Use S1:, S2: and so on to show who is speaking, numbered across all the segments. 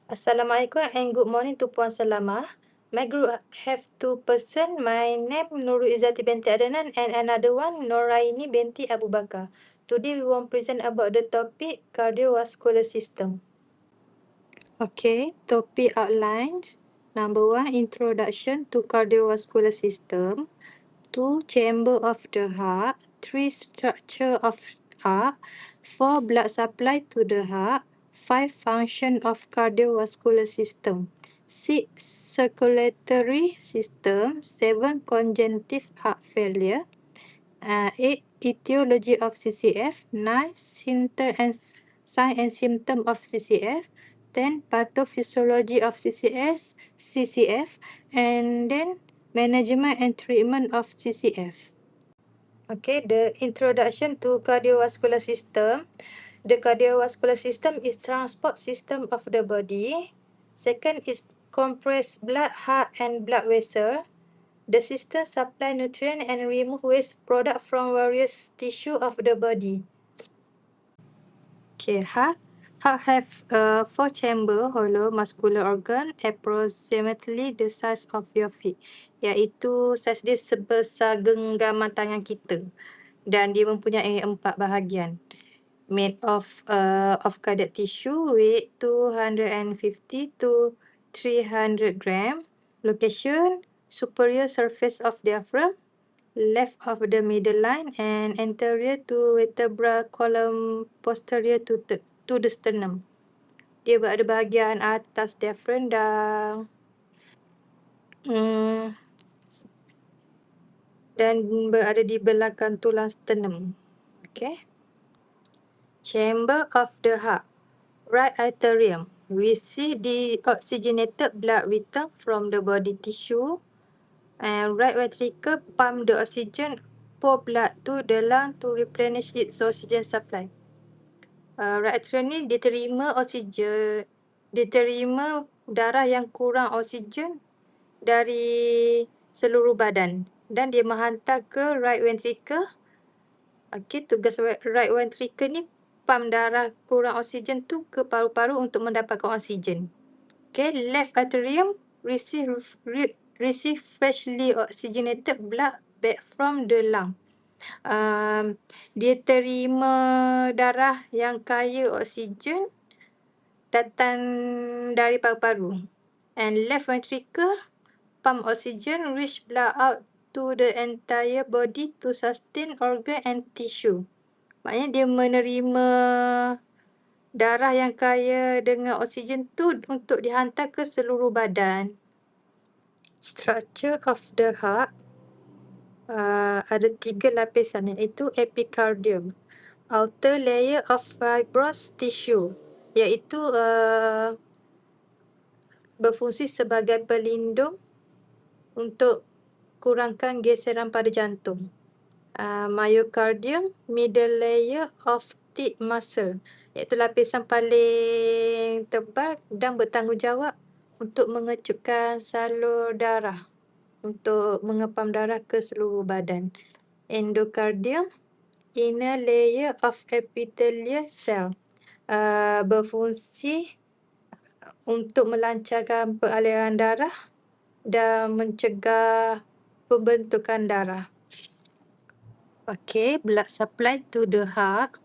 S1: Assalamualaikum and good morning to Puan Salamah. My group have two person. My name Nurul Izzati binti Adnan and another one Noraini binti Abu Bakar. Today we want present about the topic cardiovascular system. Okay, topic outlines. Number 1, introduction to cardiovascular system. 2, chamber of the heart. 3, structure of heart. 4, blood supply to the heart. 5, function of cardiovascular system. 6, circulatory system. 7, congestive heart failure. 8, etiology of CCF. 9, sign and symptom of CCF. 10, pathophysiology of CCF, and then management and treatment of CCF. Okay, the introduction to cardiovascular system. The cardiovascular system is transport system of the body. Second is compressed blood, heart and blood vessel. The system supply nutrient and remove waste product from various tissue of the body. Okay, heart. Heart have 4 chamber hollow muscular organ approximately the size of your feet. Iaitu saiz dia sebesar genggaman tangan kita. Dan dia mempunyai 4 bahagian. Made of cardiac tissue, weight 250 to 300 gram. Location, superior surface of diaphragm, left of the middle line and anterior to vertebral column, posterior to the sternum. Dia berada bahagian atas diaphragm dan berada di belakang tulang sternum. Okay. Chamber of the heart. Right atrium. Receive the oxygenated blood return from the body tissue. And right ventricle pump the oxygen, pour blood to the lung to replenish its oxygen supply. Right atrium ni diterima darah yang kurang oksigen dari seluruh badan dan dia menghantar ke right ventricle. Okay, tugas right ventricle ni pump darah kurang oksigen tu ke paru-paru untuk mendapatkan oksigen. Okay, left atrium receive freshly oxygenated blood back from the lung. Dia terima darah yang kaya oksigen datang dari paru-paru. And left ventricle pump oxygen rich blood out to the entire body to sustain organ and tissue. Maknanya dia menerima darah yang kaya dengan oksigen tu untuk dihantar ke seluruh badan. Structure of the heart. Ada 3 lapisan iaitu epicardium, outer layer of fibrous tissue, iaitu berfungsi sebagai pelindung untuk kurangkan geseran pada jantung. Myocardium, middle layer of thick muscle, iaitu lapisan paling tebal dan bertanggungjawab untuk mengecutkan salur darah untuk mengepam darah ke seluruh badan. Endocardium, inner layer of epithelial cell, berfungsi untuk melancarkan peraliran darah dan mencegah pembentukan darah. Okay, blood supply to the heart.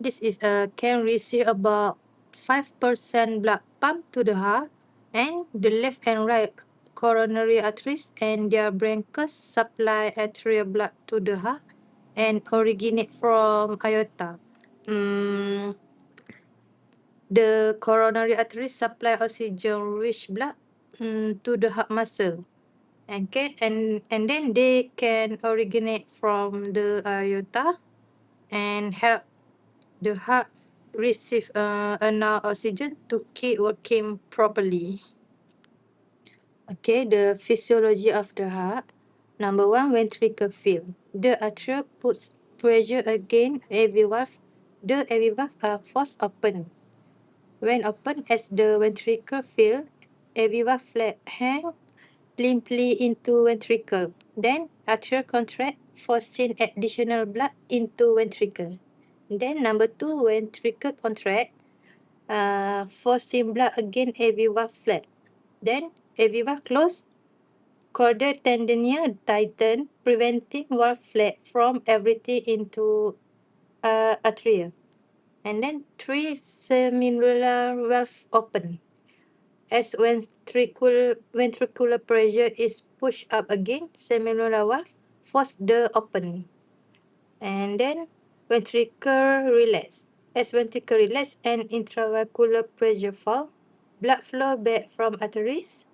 S1: This is can receive about 5% blood pump to the heart, and the left and right coronary arteries and their branches supply arterial blood to the heart and originate from aorta. The coronary arteries supply oxygen-rich blood to the heart muscle. Okay, and then they can originate from the aorta and help the heart receive enough oxygen to keep working properly. Okay, the physiology of the heart. Number 1, ventricle field. The atria puts pressure against every valve. The every valve are forced open. When open, as the ventricle fill, every valve flap hang limply into ventricle. Then atria contract, forcing additional blood into ventricle. Then number 2, ventricle contract. forcing blood against AV valve flat. Then AV valve close, chordae tendineae tighten, preventing valve flap from everything into atria. And then 3 semilunar valve open. As ventricular pressure is pushed up again, semilunar valve force the opening. And then ventricle relax. As ventricle relax and intravascular pressure fall, blood flow back from arteries,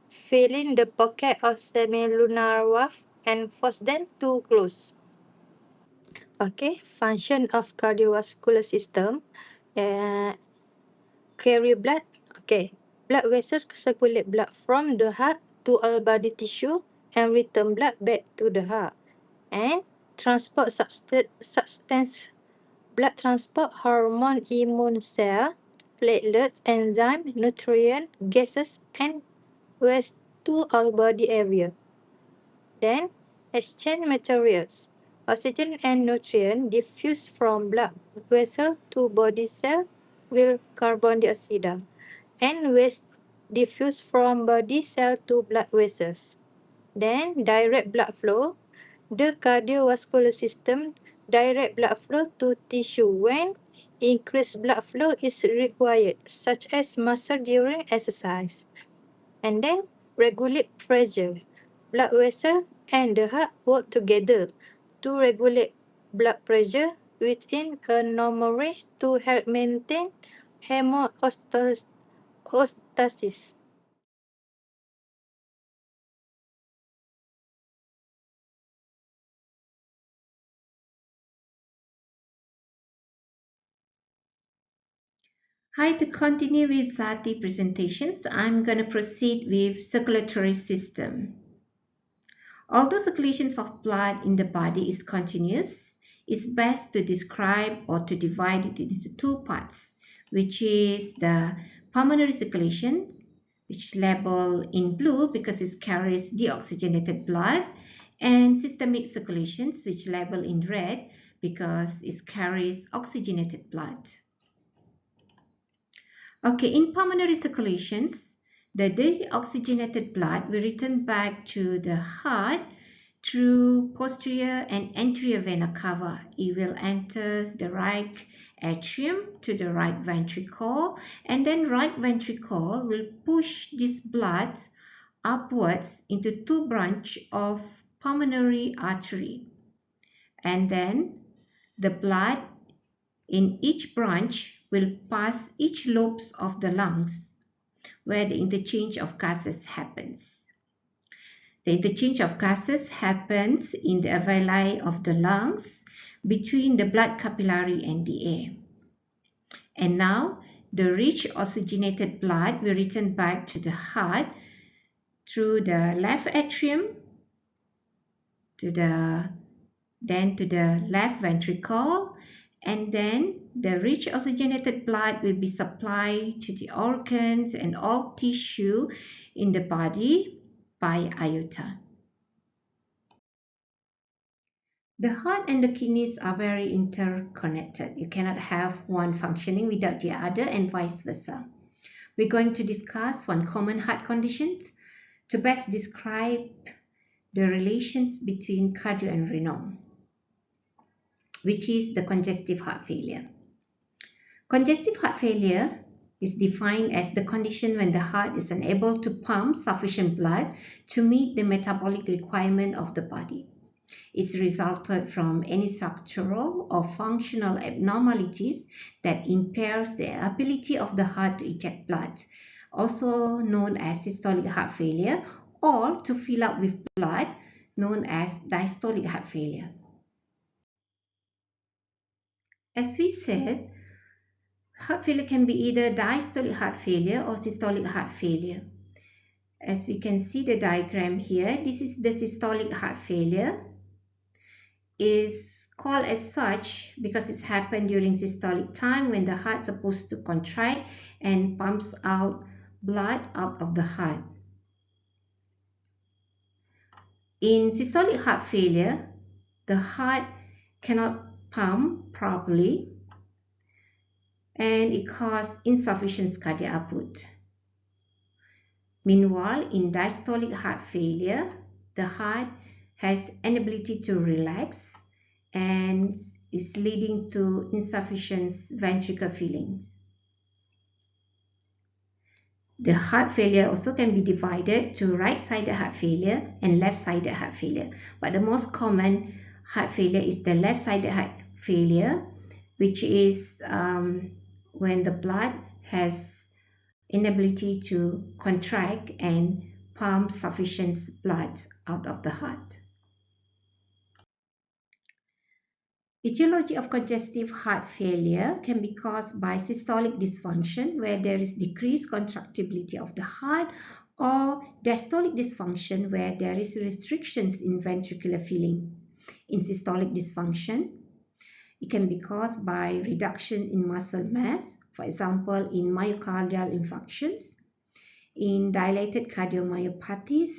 S1: filling the pocket of semilunar valve and force them to close. Okay, function of cardiovascular system. Uh, carry blood. Okay, blood vessels circulate blood from the heart to all body tissue and return blood back to the heart. And transport substance, blood transport, hormone, immune cell, platelets, enzyme, nutrient, gases, and waste to all body area. Then exchange materials. Oxygen and nutrient diffuse from blood vessel to body cell with carbon dioxide, and waste diffuse from body cell to blood vessels. Then direct blood flow. The cardiovascular system direct blood flow to tissue when increased blood flow is required, such as muscle during exercise. And then regulate pressure. Blood vessel and the heart work together to regulate blood pressure within a normal range to help maintain homeostasis.
S2: Hi, to continue with Zati presentations, I'm going to proceed with circulatory system. Although circulation of blood in the body is continuous, it's best to describe or to divide it into two parts, which is the pulmonary circulation, which is labeled in blue because it carries deoxygenated blood, and systemic circulations, which labeled in red because it carries oxygenated blood. Okay, in pulmonary circulations, the deoxygenated blood will return back to the heart through posterior and anterior vena cava. It will enter the right atrium to the right ventricle, and then right ventricle will push this blood upwards into two branches of pulmonary artery, and then the blood in each branch will pass each lobes of the lungs where the interchange of gases happens. The interchange of gases happens in the alveoli of the lungs between the blood capillary and the air. And now the rich oxygenated blood will return back to the heart through the left atrium then to the left ventricle, and then the rich oxygenated blood will be supplied to the organs and all tissue in the body by aorta. The heart and the kidneys are very interconnected. You cannot have one functioning without the other and vice versa. We're going to discuss one common heart condition to best describe the relations between cardio and renal, which is the congestive heart failure. Congestive heart failure is defined as the condition when the heart is unable to pump sufficient blood to meet the metabolic requirement of the body. It's resulted from any structural or functional abnormalities that impairs the ability of the heart to eject blood, also known as systolic heart failure, or to fill up with blood, known as diastolic heart failure. As we said, heart failure can be either diastolic heart failure or systolic heart failure. As we can see the diagram here, this is the systolic heart failure. Is called as such because it's happened during systolic time when the heart is supposed to contract and pumps out blood out of the heart. In systolic heart failure, the heart cannot pump properly and it causes insufficient cardiac output. Meanwhile, in diastolic heart failure, the heart has inability to relax and is leading to insufficient ventricular filling. The heart failure also can be divided to right-sided heart failure and left-sided heart failure. But the most common heart failure is the left-sided heart failure, which is when the blood has inability to contract and pump sufficient blood out of the heart. Etiology of congestive heart failure can be caused by systolic dysfunction, where there is decreased contractibility of the heart, or diastolic dysfunction, where there is restrictions in ventricular filling. In systolic dysfunction, it can be caused by reduction in muscle mass, for example, in myocardial infarctions, in dilated cardiomyopathies,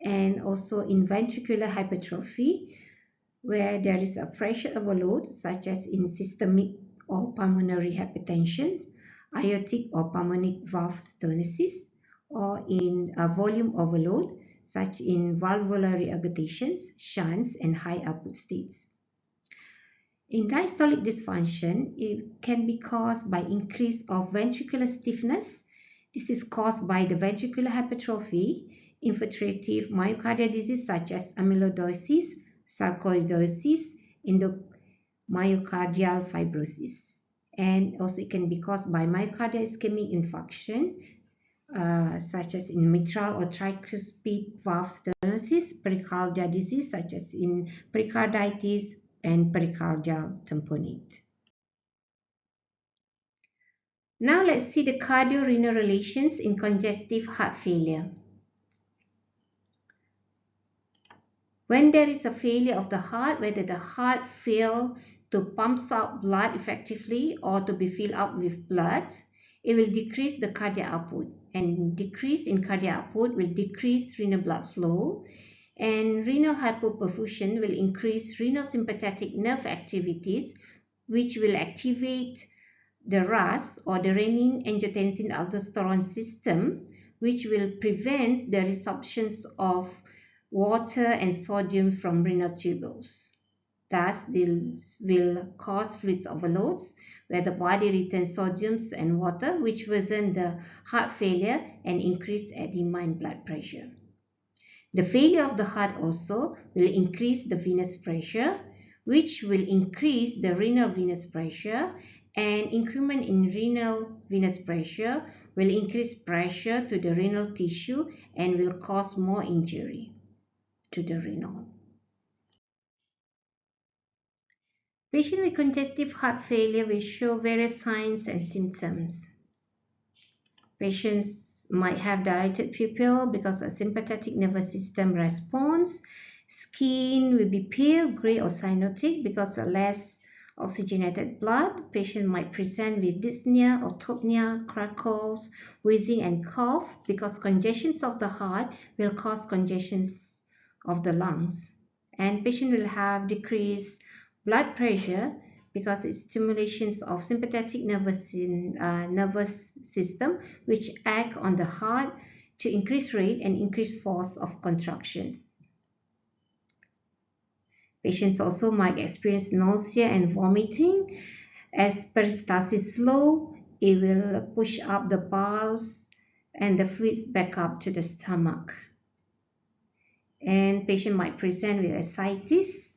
S2: and also in ventricular hypertrophy, where there is a pressure overload, such as in systemic or pulmonary hypertension, aortic or pulmonic valve stenosis, or in a volume overload, such in valvular regurgitations, shunts, and high output states. In diastolic dysfunction, it can be caused by increase of ventricular stiffness. This is caused by the ventricular hypertrophy, infiltrative myocardial disease such as amyloidosis, sarcoidosis, endomyocardial fibrosis. And also it can be caused by myocardial ischemic infarction, such as in mitral or tricuspid valve stenosis, pericardial disease such as in pericarditis and pericardial tamponade. Now let's see the cardio-renal relations in congestive heart failure. When there is a failure of the heart, whether the heart fails to pump out blood effectively or to be filled up with blood, it will decrease the cardiac output, and decrease in cardiac output will decrease renal blood flow, and renal hypoperfusion will increase renal sympathetic nerve activities, which will activate the RAS or the renin-angiotensin-aldosterone system, which will prevent the resorption of water and sodium from renal tubules. Thus, this will cause fluid overloads, where the body retains sodium and water, which worsen the heart failure and increase edema and blood pressure. The failure of the heart also will increase the venous pressure, which will increase the renal venous pressure, and increment in renal venous pressure will increase pressure to the renal tissue and will cause more injury to the renal. Patients with congestive heart failure will show various signs and symptoms. Patients might have dilated pupil because of sympathetic nervous system response. Skin will be pale, gray, or cyanotic because of less oxygenated blood. Patient might present with dyspnea, autopnea, crackles, wheezing, and cough because congestions of the heart will cause congestions of the lungs. And patient will have decreased blood pressure because it's stimulations of sympathetic nervous system, which act on the heart to increase rate and increase force of contractions. Patients also might experience nausea and vomiting. As peristalsis slow, it will push up the bowels and the fluids back up to the stomach. And patient might present with ascites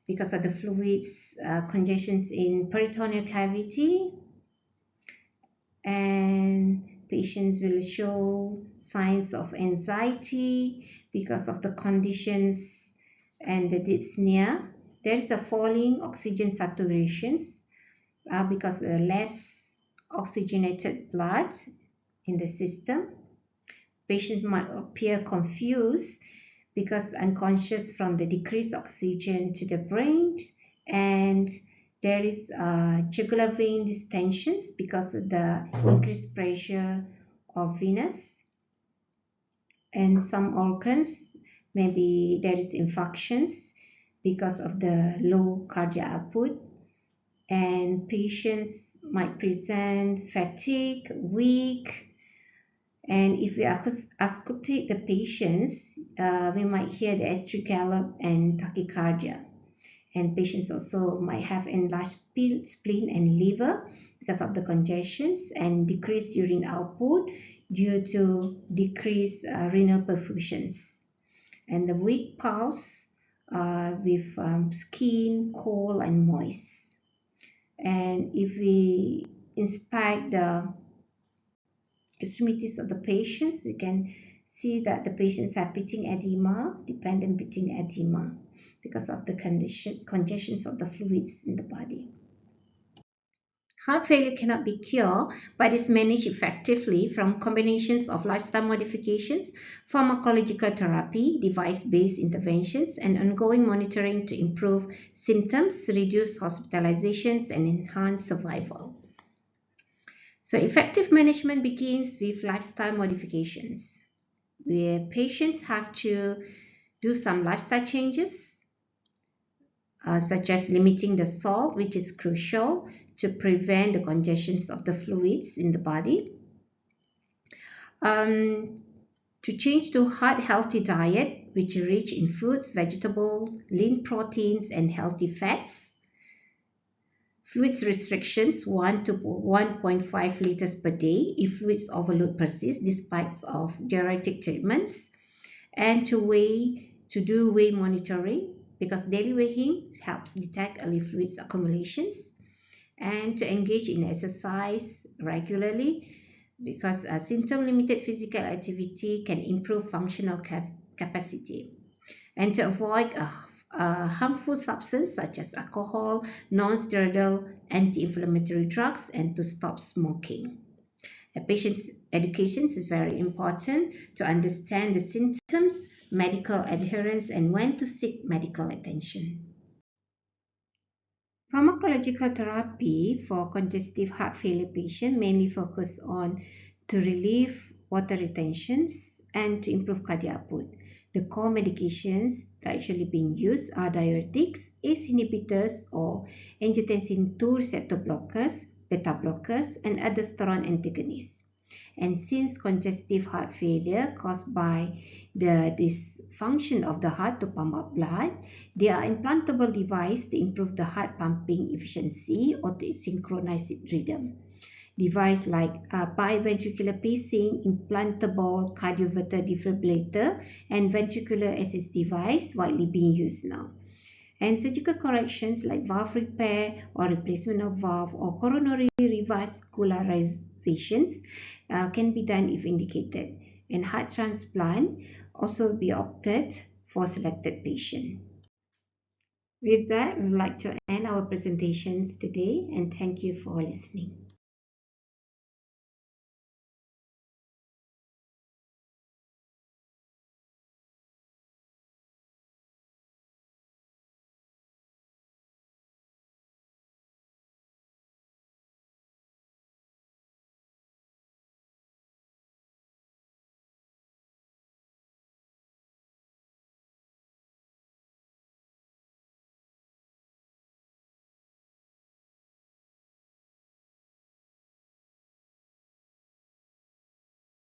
S2: because of the fluids congestions in peritoneal cavity, and patients will show signs of anxiety because of the conditions and the dyspnea. There is a falling oxygen saturations because of less oxygenated blood in the system. Patients might appear confused because unconscious from the decreased oxygen to the brain, and there is jugular vein distensions because of the increased pressure of venous, and some organs, maybe there is infarctions because of the low cardiac output, and patients might present fatigue, weak, and if we auscultate the patients, we might hear the S3 gallop and tachycardia. And patients also might have enlarged spleen and liver because of the congestions and decreased urine output due to decreased renal perfusions. And the weak pulse with skin cold and moist. And if we inspect the extremities of the patients, we can see that the patients have pitting edema, dependent pitting edema, because of the congestions of the fluids in the body. Heart failure cannot be cured, but is managed effectively from combinations of lifestyle modifications, pharmacological therapy, device-based interventions, and ongoing monitoring to improve symptoms, reduce hospitalizations, and enhance survival. So effective management begins with lifestyle modifications, where patients have to do some lifestyle changes, such as limiting the salt, which is crucial to prevent the congestions of the fluids in the body. To change to heart healthy diet, which is rich in fruits, vegetables, lean proteins, and healthy fats. Fluids restrictions 1 to 1.5 liters per day if fluids overload persists despite of diuretic treatments, and to do weight monitoring because daily weighing helps detect early fluids accumulations, and to engage in exercise regularly because symptom limited physical activity can improve functional capacity, and to avoid a harmful substance such as alcohol, non-steroidal anti-inflammatory drugs, and to stop smoking. A patient's education is very important to understand the symptoms, medical adherence, and when to seek medical attention. Pharmacological therapy for congestive heart failure patients mainly focus on to relieve water retentions and to improve cardiac output. The core medications that actually being used are diuretics, ACE inhibitors or angiotensin 2 receptor blockers, beta blockers, and aldosterone antagonists. And since congestive heart failure caused by the dysfunction of the heart to pump up blood, there are implantable devices to improve the heart pumping efficiency or to synchronize its rhythm. Devices like biventricular pacing, implantable cardioverter defibrillator, and ventricular assist device widely being used now. And surgical corrections like valve repair or replacement of valve or coronary revascularizations can be done if indicated. And heart transplant also be opted for selected patient. With that, we would like to end our presentations today and thank you for listening.